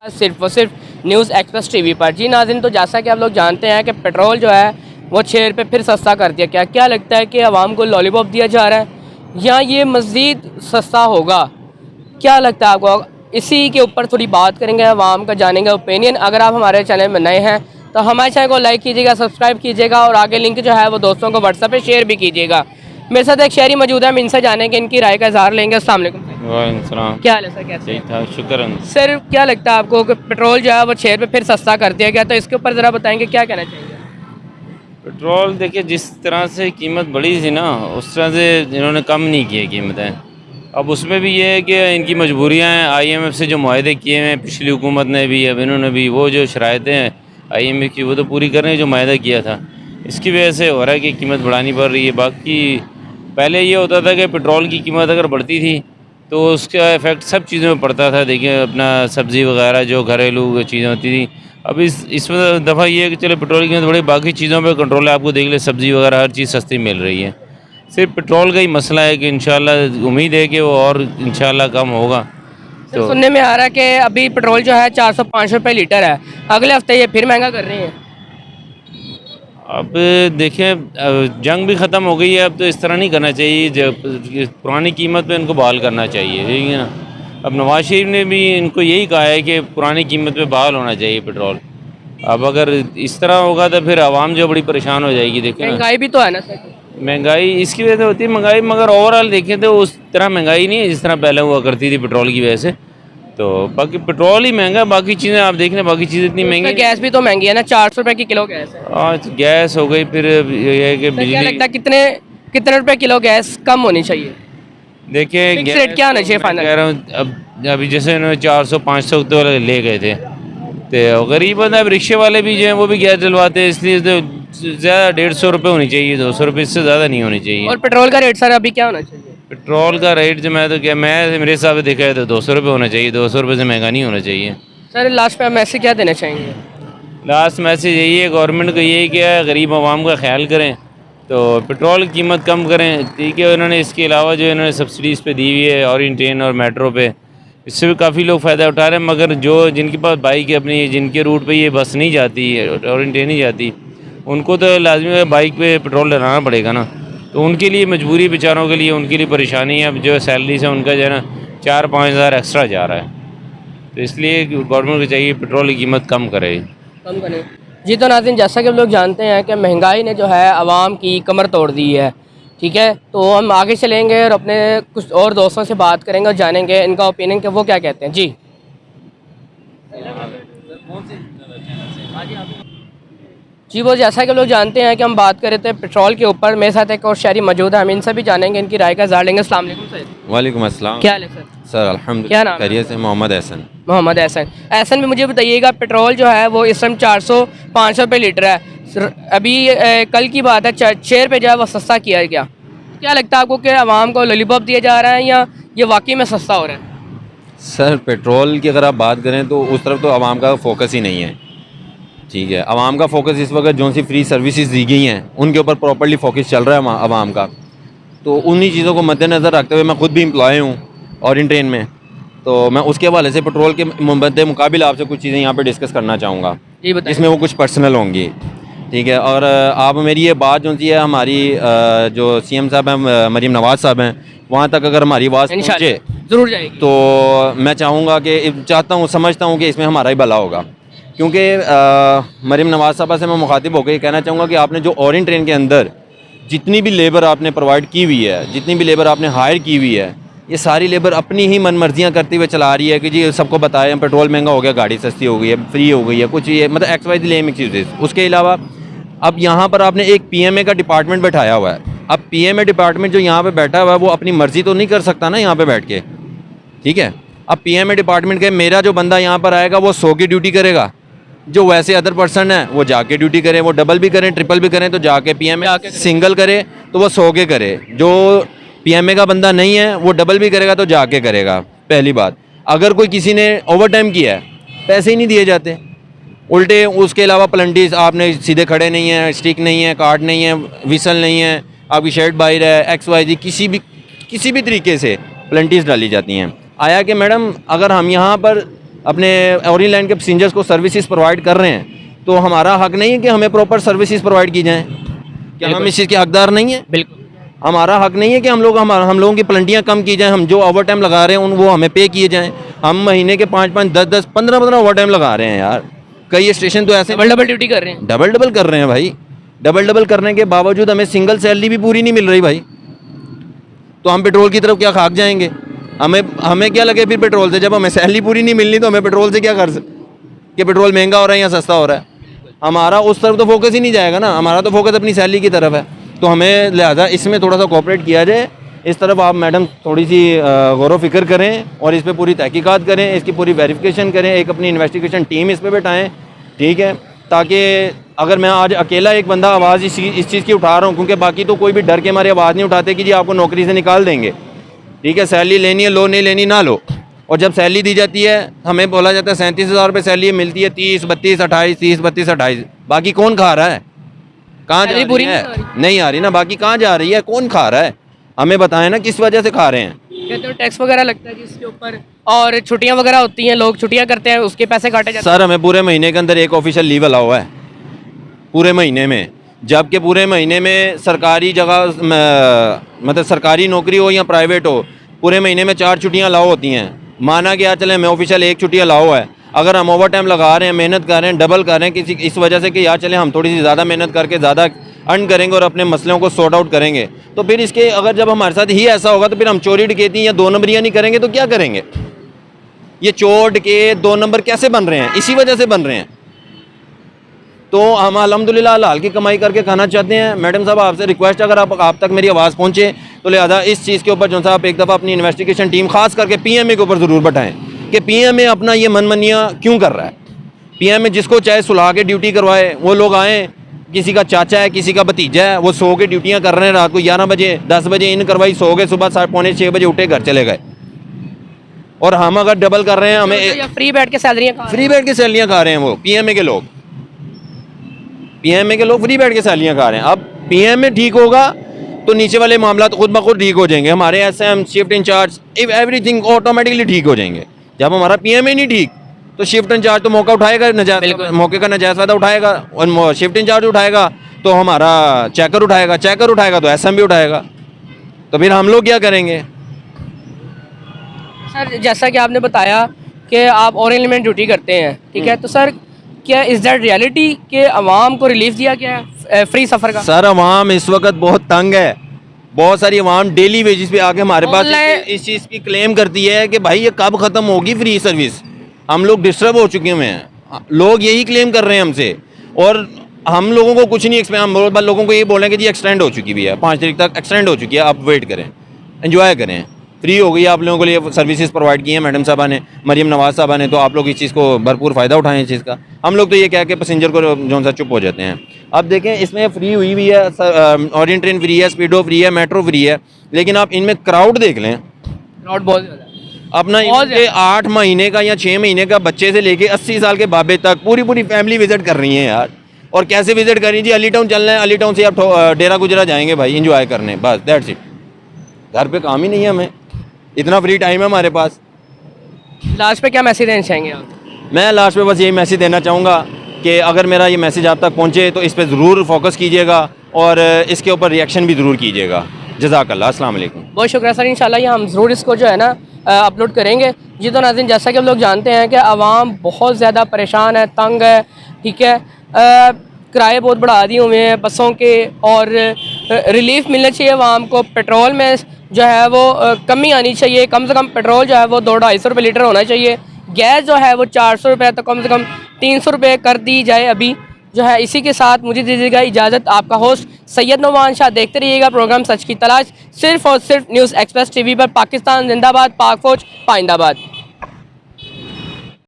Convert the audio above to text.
सिर्फ और सिर्फ न्यूज़ एक्सप्रेस टीवी पर। जी नाज़रीन, तो जैसा कि आप लोग जानते हैं कि पेट्रोल जो है वो 6 रुपये फिर सस्ता कर दिया। क्या लगता है कि आवाम को लॉलीपॉप दिया जा रहा है या ये मज़ीद सस्ता होगा? क्या लगता है आपको? इसी के ऊपर थोड़ी बात करेंगे, आवाम का जानेंगे ओपिनियन। अगर आप हमारे चैनल में नए हैं तो हमारे चैनल को लाइक कीजिएगा, सब्सक्राइब कीजिएगा और आगे लिंक जो है वो दोस्तों को व्हाट्सएप पे शेयर भी कीजिएगा। मेरे साथ एक शहरी मौजूद है, हम इनसे जानेंगे, इनकी राय का इज़हार लेंगे। अस्सलाम वालेकुम। वालेकुम सलाम। क्या हाल है सर, कैसे ठीक हैं? ठाक, शुक्र। सर क्या लगता है आपको कि पेट्रोल जो है वो 6 रुपये फिर सस्ता कर दिया गया, तो इसके ऊपर ज़रा बताएंगे, क्या कहना चाहिए? पेट्रोल देखिए, जिस तरह से कीमत बढ़ी थी ना, उस तरह से इन्होंने कम नहीं किए कीमतें। अब उसमें भी ये है कि इनकी मजबूरियां हैं। आईएमएफ से जो मुआहदे किए हैं पिछली हुकूमत ने भी, अब इन्होंने भी वो जो शराइतें हैं आईएमएफ की, वो तो पूरी कर रहे हैं जो मुआहदा किया था। इसकी वजह से हो रहा है कि कीमत बढ़ानी पड़ रही है। बाकी पहले ये होता था कि पेट्रोल की कीमत अगर बढ़ती थी तो उसका इफ़ेक्ट सब चीज़ों में पड़ता था। देखिए अपना सब्ज़ी वगैरह जो घरेलू चीज़ें होती थी। अब इस दफ़ा ये है कि चलो पेट्रोल की कीमत बढ़ी, बाकी चीज़ों पे कंट्रोल है। आपको देख ले, सब्ज़ी वगैरह हर चीज़ सस्ती मिल रही है। सिर्फ पेट्रोल का ही मसला है कि इंशाल्लाह उम्मीद है कि वो और इंशाल्लाह कम होगा। सर तो सुनने में आ रहा है कि अभी पेट्रोल जो है 400-500 रुपये लीटर है, अगले हफ्ते ये फिर महंगा कर रही है। अब देखिए, जंग भी ख़त्म हो गई है। अब तो इस तरह नहीं करना चाहिए, जब पुरानी कीमत पे इनको बहाल करना चाहिए, ठीक है ना। अब नवाज शरीफ ने भी इनको यही कहा है कि पुरानी कीमत पे बहाल होना चाहिए पेट्रोल। अब अगर इस तरह होगा तो फिर आवाम जो बड़ी परेशान हो जाएगी। देखिए ना, महंगाई भी तो है ना सर। महंगाई इसकी वजह से होती है महंगाई, मगर ओवरऑल देखें तो उस तरह महंगाई नहीं है जिस तरह पहले हुआ करती थी पेट्रोल की वजह से। तो बाकी पेट्रोल ही महंगा है, बाकी चीज़ें आप देख लें, बाकी चीज़ें इतनी तो महंगी उसमें गैस भी तो महंगी है ना, 400 रुपये की किलो गैस है। आज गैस हो गई, फिर ये है कि सर क्या बिजली। लगता है कितने कितने रुपए किलो गैस कम होनी चाहिए? देखिए फिक्स गैस रेट क्या होना तो चाहिए मैं फाइनल? कह रहा हूँ, अब अभी जैसे इन्होंने 400-500 तो ले गए थे, तो गरीब बंदा, अब रिक्शे वाले भी जो हैं वो भी गैस डलवाते हैं, इसलिए तो ज़्यादा 150 रुपये होनी चाहिए, 200 रुपये, इससे ज़्यादा नहीं होनी चाहिए। और पेट्रोल का रेट सर अभी क्या होना चाहिए? पेट्रोल का रेट जो मैं तो क्या मैं मेरे हिसाब से देखा है तो 200 रुपये होना चाहिए। 200 रुपये से महंगा नहीं होना चाहिए। सर लास्ट पे मैसेज क्या देना चाहेंगे? लास्ट मैसेज यही है गवर्नमेंट को, यही कि गरीब आवाम का ख्याल करें, तो पेट्रोल की कीमत कम करें, ठीक है। उन्होंने इसके अलावा जो इन्होंने सब्सिडीज़ पे दी हुई है ऑरेंज ट्रेन और मेट्रो पे, इससे भी काफ़ी लोग फ़ायदा उठा रहे हैं। मगर जो जिनके पास बाइक है अपनी, जिनके रूट पे ये बस नहीं जाती है, ऑरेंज ट्रेन नहीं जाती, उनको तो लाजमी है बाइक पे पेट्रोल डलाना पड़ेगा ना। तो उनके लिए मजबूरी, बेचारों के लिए, उनके लिए परेशानी है। अब जो सैलरी से उनका जो है ना 4-5 हज़ार एक्स्ट्रा जा रहा है, तो इसलिए गवर्नमेंट को चाहिए पेट्रोल की कीमत कम करे। कम करें। जी तो नाज़रीन, जैसा कि हम लोग जानते हैं कि महंगाई ने जो है आवाम की कमर तोड़ दी है, ठीक है। तो हम आगे चलेंगे और अपने कुछ और दोस्तों से बात करेंगे और जानेंगे इनका ओपिनियन कि वो क्या कहते हैं। जी जी, वो जैसा कि लोग जानते हैं कि हम बात कर रहे थे पेट्रोल के ऊपर। मेरे साथ एक और शहरी मौजूद है, हम इनसे भी जानेंगे, इनकी राय का इज़हार लेंगे। अस्सलाम वालेकुम सर। वालेकुम अस्सलाम। क्या हाल है सर? सर क्या अल्हम्दुलिल्लाह नाम है? खैरियत से। मोहम्मद एहसन। मोहम्मद एहसन। एहसन भी मुझे बताइएगा, पेट्रोल जो है वो इस टाइम 400-500 रुपये लीटर है। अभी कल की बात है, 6 रुपये जो है वो सस्ता किया गया। क्या लगता है आपको कि आवाम को लॉलीपॉप दिया जा रहा है या ये वाकई में सस्ता हो रहा है? सर पेट्रोल की अगर आप बात करें तो उस तरफ तो आवाम का फोकस ही नहीं है, ठीक है। आवाम का फोकस इस वक्त जो सी फ्री सर्विसेज दी गई हैं उनके ऊपर प्रॉपर्ली फोकस चल रहा है आवाम का। तो उन्हीं चीज़ों को मद्देनज़र रखते हुए, मैं खुद भी एम्प्लॉय हूँ ऑरेंज ट्रेन में, तो मैं उसके हवाले से पेट्रोल के मद्दे मुकाबिल आपसे कुछ चीज़ें यहाँ पे डिस्कस करना चाहूँगा, जी बताइए। जिसमें वो कुछ पर्सनल होंगी, ठीक है। और आप मेरी ये बात जो सी है, हमारी जो सीएम साहब हैं, मरीम नवाज़ साहब हैं, वहाँ तक अगर हमारी आवाज़ पहुँचे ज़रूर जाएगी। तो मैं चाहूँगा कि, चाहता हूँ, समझता हूँ कि इसमें हमारा ही भला होगा। क्योंकि मरीम नवाज़ साहबा से मैं मुखातिब होकर कहना चाहूँगा कि आपने जो ऑरेंज ट्रेन के अंदर जितनी भी लेबर आपने प्रोवाइड की हुई है, जितनी भी लेबर आपने हायर की हुई है, ये सारी लेबर अपनी ही मनमर्जियाँ करते हुए चला रही है कि जी सबको बताएं पेट्रोल महंगा हो गया, गाड़ी सस्ती हो गई है, फ्री हो गई है, कुछ ये मतलब XYZ लेमिक चीज़ें। उसके अलावा अब यहाँ पर आपने एक PMA का डिपार्टमेंट बैठाया हुआ है। अब PMA डिपार्टमेंट जो यहाँ पे बैठा हुआ है वो अपनी मर्ज़ी तो नहीं कर सकता ना यहाँ पे बैठ के, ठीक है। अब PMA डिपार्टमेंट के मेरा जो बंदा यहाँ पर आएगा वो 100 की ड्यूटी करेगा, जो वैसे अदर पर्सन है वो जाके ड्यूटी करें, वो डबल भी करें ट्रिपल भी करें तो जाके PMA सिंगल करे तो वो 100 के करे। जो PMA का बंदा नहीं है वो डबल भी करेगा तो जाके करेगा। पहली बात, अगर कोई किसी ने ओवर टाइम किया है, पैसे ही नहीं दिए जाते उल्टे। उसके अलावा प्लंटीज आपने सीधे खड़े नहीं है, स्टिक नहीं है, कार्ड नहीं है, विसल नहीं है, आपकी शर्ट बाहर है, XYZ किसी भी तरीके से प्लंटीज डाली जाती हैं। आया कि मैडम अगर हम यहाँ पर अपने ऑरेंज लाइन के पैसेंजर्स को सर्विसेज प्रोवाइड कर रहे हैं, तो हमारा हक नहीं है कि हमें प्रॉपर सर्विसेज प्रोवाइड की जाएँ? क्या हम इस चीज़ के हकदार नहीं हैं? बिल्कुल। हमारा हक नहीं है कि हम लोगों की प्लंटियाँ कम की जाएं, हम जो ओवर टाइम लगा रहे हैं वो हमें पे किए जाएं। हम महीने के 5-5, 10-10, 15-15 ओवर टाइम लगा रहे हैं यार। कई स्टेशन तो ऐसे डबल डबल ड्यूटी कर रहे हैं। डबल कर रहे हैं भाई। डबल करने के बावजूद हमें सिंगल सैलरी भी पूरी नहीं मिल रही भाई। तो हम पेट्रोल की तरफ क्या खाक जाएंगे? हमें क्या लगे फिर पेट्रोल से? जब हमें सैलरी पूरी नहीं मिलनी तो हमें पेट्रोल से क्या कर कि पेट्रोल महंगा हो रहा है या सस्ता हो रहा है? हमारा उस तरफ तो फोकस ही नहीं जाएगा ना, हमारा तो फोकस अपनी सैलरी की तरफ है। तो हमें लिहाजा इसमें थोड़ा सा कोऑपरेट किया जाए। इस तरफ आप मैडम थोड़ी सी गौर फिक्र करें और इस पर पूरी तहकीकात करें, इसकी पूरी वेरिफिकेशन करें, एक अपनी इन्वेस्टिगेशन टीम इस पर बैठाएँ, ठीक है? ताकि अगर मैं आज अकेला एक बंदा आवाज़ इस चीज़ की उठा रहा हूँ, क्योंकि बाकी तो कोई भी डर के हमारी आवाज़ नहीं उठाते कि जी आपको नौकरी से निकाल देंगे, ठीक है? सैलरी लेनी है लो, नहीं लेनी ना लो। और जब सैलरी दी जाती है हमें बोला जाता है 37,000 रुपये सैलरी मिलती है, 30, 32, 28, 30, 32, 28। बाकी कौन खा रहा है? कहाँ जा सैलरी रही पूरी है? नहीं आ रही ना, बाकी कहाँ जा रही है? कौन खा रहा है? हमें बताएं ना किस वजह से खा रहे हैं। कहते हो टैक्स वगैरह लगता है जिसके ऊपर, और छुट्टियां वगैरह होती हैं, लोग छुट्टियां करते हैं, उसके पैसे काटे जाते सर हमें पूरे महीने के अंदर एक ऑफिशियल लीव अलाउ है पूरे महीने में, जबकि पूरे महीने में सरकारी जगह मतलब सरकारी नौकरी हो या प्राइवेट हो, पूरे महीने में 4 छुट्टियाँ अलाउ होती हैं। माना कि यार चले हमें ऑफिशियल 1 छुट्टी अलाउ है, अगर हम ओवर टाइम लगा रहे हैं, मेहनत कर रहे हैं, डबल कर रहे हैं किसी इस वजह से कि यार चले हम थोड़ी सी ज़्यादा मेहनत करके ज़्यादा अर्न करेंगे और अपने मसलों को सॉर्ट आउट करेंगे, तो फिर इसके अगर जब हमारे साथ ही ऐसा होगा तो फिर हम चोरी डकैती या 2 नंबरियाँ नहीं करेंगे तो क्या करेंगे? ये चोर डकैत 2 नंबर कैसे बन रहे हैं? इसी वजह से बन रहे हैं। तो हम अल्हम्दुलिल्लाह हलाल की कमाई करके खाना चाहते हैं। मैडम साहब आपसे रिक्वेस्ट है, अगर आप तक मेरी आवाज़ पहुँचे तो लिहाजा इस चीज़ के ऊपर जो सा आप एक दफ़ा अपनी इन्वेस्टिगेशन टीम खास करके पीएमए के ऊपर ज़रूर बैठाएं कि पीएमए अपना ये मनमनियाँ क्यों कर रहा है। पीएमए जिसको चाहे सुलह के ड्यूटी करवाए, वो लोग आएँ, किसी का चाचा है, किसी का भतीजा है, वो 100 की ड्यूटियाँ कर रहे हैं, रात को 11 बजे 10 बजे इन करवाई, सो गए, सुबह 5:45-6 बजे उठे घर चले गए। और हम अगर डबल कर रहे हैं, हमें फ्री बैठ के सैलरियाँ फ्री बैठ के सैलरियाँ खा रहे हैं, वो पीएमए के लोग फ्री बैठ के सैलरियाँ खा रहे हैं। अब पीएमए ठीक होगा तो नीचे वाले मामला तो खुद ब खुद ठीक हो जाएंगे, हमारे SM, shift in-charge, everything automatically ठीक हो जाएंगे। जब हमारा पीएमए नहीं ठीक तो शिफ्ट इंचार्ज तो मौका उठाएगा, मौके का नजायज़ फ़ायदा उठाएगा, और शिफ्ट इंचार्ज उठाएगा तो हमारा चेकर उठाएगा तो एसएम भी उठाएगा, तो फिर हम लोग क्या करेंगे? सर जैसा कि आपने बताया कि आप ऑरेंज में ड्यूटी करते हैं, ठीक है, तो सर क्या इज़ दैट रियलिटी कि अवाम को रिलीफ दिया गया है फ्री सफ़र का? सर अवाम इस वक्त बहुत तंग है। बहुत सारी अवाम डेली वेजिस पे आके हमारे पास इस चीज़ की क्लेम करती है कि भाई ये कब ख़त्म होगी फ्री सर्विस, हम लोग डिस्टर्ब हो चुके हैं। लोग यही क्लेम कर रहे हैं हमसे, और हम लोगों को कुछ नहीं हम लोगों को ये बोल रहे हैं कि जी एक्सटेंड हो चुकी भी है, 5 तारीख तक एक्सटेंड हो चुकी है, आप वेट करें, एंजॉय करें, फ्री हो गई आप लोगों के लिए सर्विसेज प्रोवाइड की हैं मैडम साहबा ने, मरीम नवाज साहबा ने, तो आप लोग इस चीज़ को भरपूर फ़ायदा उठाएं इस चीज़ का। हम लोग तो ये कह के पैसेंजर को जो सा चुप हो जाते हैं। अब देखें इसमें फ्री हुई भी है, ऑरेंज ट्रेन फ्री है, स्पीडो फ्री है, मेट्रो फ्री है, लेकिन आप इनमें क्राउड देख लें, क्राउड बहुत ज़्यादा है। अपना 8 महीने का या 6 महीने का बच्चे से लेके 80 साल के बाबे तक पूरी फैमिली विजिट कर रही है यार। और कैसे विजिट कर रही जी? अली टाउन चलना है, अली टाउन से आप डेरा गुजरा जाएंगे भाई इंजॉय करने, बस दैट्स इट। घर पे काम ही नहीं है, हमें इतना फ्री टाइम है हमारे पास। लास्ट पे क्या मैसेज देना चाहेंगे आप? मैं लास्ट पे बस यही मैसेज देना चाहूँगा कि अगर मेरा ये मैसेज आप तक पहुँचे तो इस पर ज़रूर फोकस कीजिएगा और इसके ऊपर रिएक्शन भी ज़रूर कीजिएगा। जज़ाकल्लाह, अस्सलाम वालेकुम। बहुत शुक्रिया सर, इंशाल्लाह ये हम ज़रूर इसको जो है ना अपलोड करेंगे। जी तो नाज़रीन, जैसा कि हम लोग जानते हैं कि आवाम बहुत ज़्यादा परेशान है, तंग है, ठीक है, किराए बहुत बढ़ा दिए हुए हैं बसों के, और रिलीफ मिलना चाहिए आवाम को। पेट्रोल में जो है वो कमी आनी चाहिए, कम से कम पेट्रोल जो है वो 200-250 रुपये लीटर होना चाहिए। गैस जो है वो 400 रुपये तो कम से कम 300 रुपये कर दी जाए अभी जो है। इसी के साथ मुझे दीजिएगा इजाज़त, आपका होस्ट सैयद नौमान शाह। देखते रहिएगा प्रोग्राम सच की तलाश, सिर्फ और सिर्फ न्यूज़ एक्सप्रेस टीवी पर। पाकिस्तान जिंदाबाद, पाक फौज पाइंदाबाद।